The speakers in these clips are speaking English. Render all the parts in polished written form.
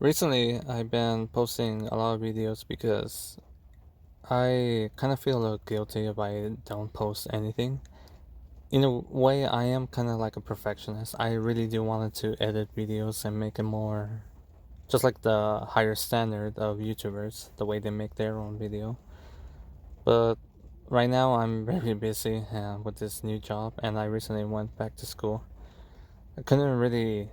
Recently, I've been posting a lot of videos because I kind of feel a little guilty if I don't post anything. In a way, I am kind of like a perfectionist. I really do want to edit videos and make it more just like the higher standard of YouTubers, the way they make their own video. But right now, I'm very busy with this new job, and I recently went back to school. I couldn't really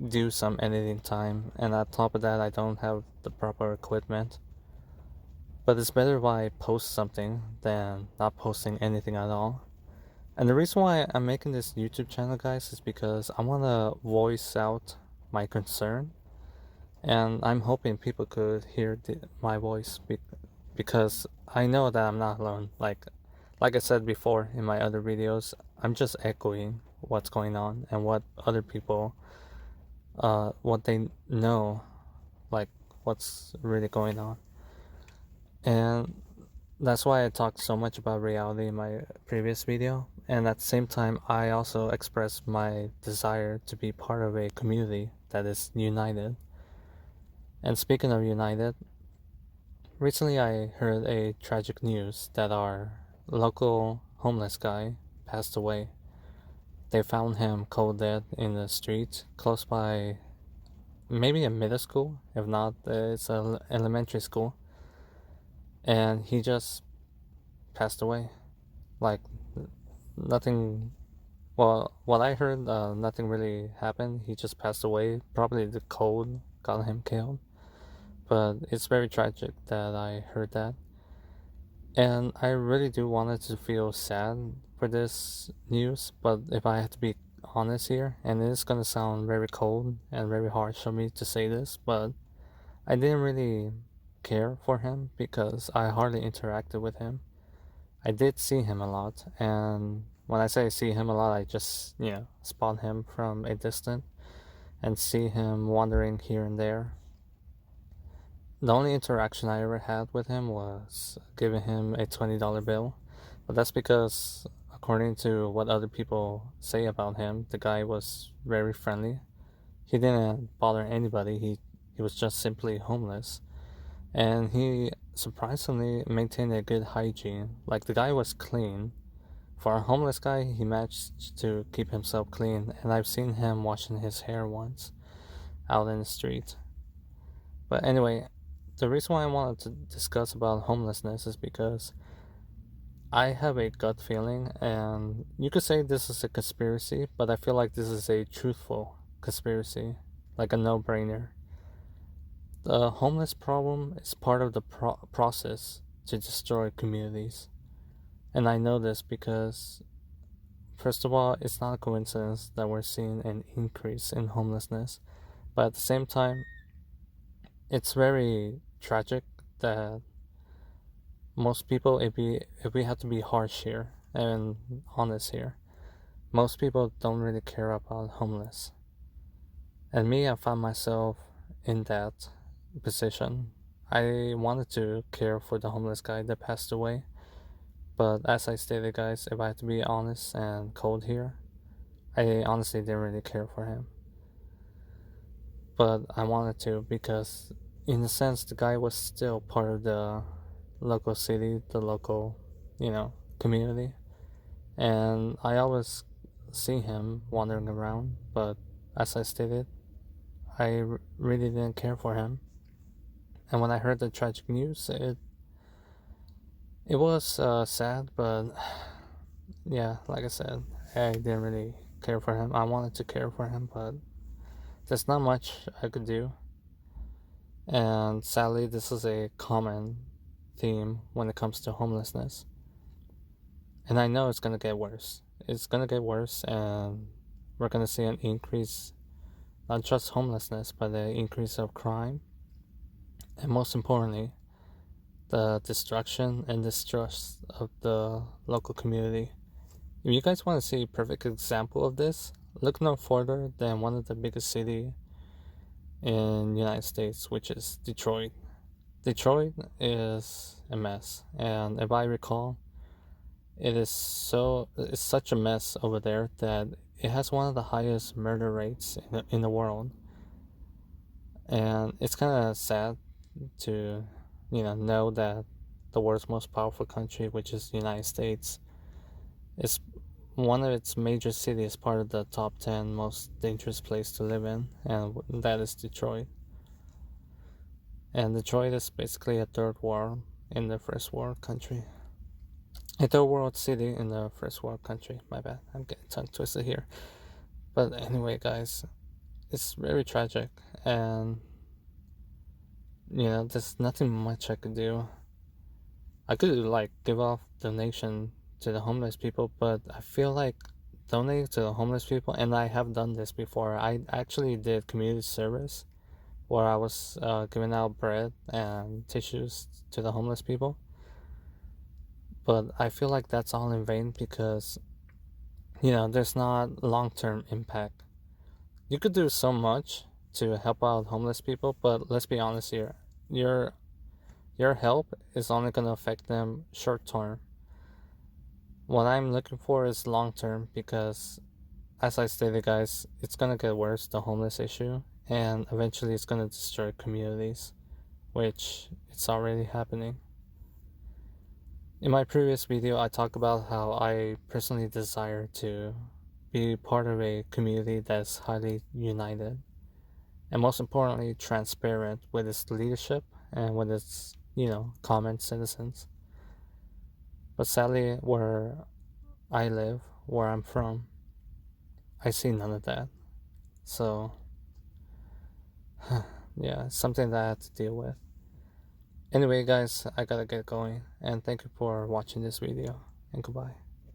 do some editing time, and on top of that, I don't have the proper equipment. But it's better if I post something than not posting anything at all. And the reason why I'm making this YouTube channel, guys, is because I want to voice out my concern. And I'm hoping people could hear my voice because I know that I'm not alone. Like I said before in my other videos, I'm just echoing what's going on and what other people, what they know, like what's really going on. And that's why I talked so much about reality in my previous video. And at the same time, I also expressed my desire to be part of a community that is united. And speaking of united, recently I heard a tragic news that our local homeless guy passed away. They found him cold dead in the street close by maybe a middle school, if not, it's an elementary school. And he just passed away. Like, nothing. Well, what I heard, nothing really happened. He just passed away. Probably the cold got him killed. But it's very tragic that I heard that. And I really do wanted to feel sad for this news. But if I have to be honest here, and it's gonna sound very cold and very harsh of me to say this, but I didn't really care for him because I hardly interacted with him. I did see him a lot, and when I say see him a lot, I just, spot him from a distance and see him wandering here and there. The only interaction I ever had with him was giving him a $20 bill, but that's because, according to what other people say about him, the guy was very friendly. He didn't bother anybody, he was just simply homeless. And he surprisingly maintained a good hygiene. Like, the guy was clean. For a homeless guy, he managed to keep himself clean, and I've seen him washing his hair once out in the street. But anyway, the reason why I wanted to discuss about homelessness is because I have a gut feeling, and you could say this is a conspiracy, but I feel like this is a truthful conspiracy, like a no brainer. The homeless problem is part of the process to destroy communities. And I know this because, first of all, it's not a coincidence that we're seeing an increase in homelessness, but at the same time, it's very tragic that most people, if we have to be harsh here and honest here, most people don't really care about homeless. And me, I found myself in that position. I wanted to care for the homeless guy that passed away, but as I stated, guys, if I have to be honest and cold here, I honestly didn't really care for him. But I wanted to because, in a sense, the guy was still part of the local city, the local, community. And I always see him wandering around, but as I stated, I really didn't care for him. And when I heard the tragic news, it was sad, but yeah, like I said, I didn't really care for him. I wanted to care for him, but there's not much I could do. And sadly, this is a common theme when it comes to homelessness. And I know it's gonna get worse. It's gonna get worse, and we're gonna see an increase, not just homelessness, but the increase of crime, and most importantly, the destruction and distrust of the local community. If you guys want to see a perfect example of this, look no further than one of the biggest cities in the United States, which is Detroit. Detroit is a mess, and if I recall, it's such a mess over there that it has one of the highest murder rates in the world. And it's kind of sad to, know that the world's most powerful country, which is the United States, is one of its major cities part of the top 10 most dangerous place to live in, and that is Detroit. And Detroit is basically a third world in the first world country. A third world city in the first world country. My bad. I'm getting tongue twisted here. But anyway, guys, it's very tragic, and there's nothing much I could do. I could like give off donation to the homeless people, but I feel like donating to the homeless people, and I have done this before. I actually did community service where I was giving out bread and tissues to the homeless people. But I feel like that's all in vain because, there's not long-term impact. You could do so much to help out homeless people, but let's be honest here. Your help is only going to affect them short term. What I'm looking for is long term because, as I stated, guys, it's going to get worse, the homeless issue, and eventually it's going to destroy communities, which it's already happening. In my previous video, I talked about how I personally desire to be part of a community that's highly united and, most importantly, transparent with its leadership and with its, common citizens. But sadly, where I live, where I'm from, I see none of that. So, yeah, it's something that I have to deal with. Anyway, guys, I gotta get going, and thank you for watching this video, and goodbye.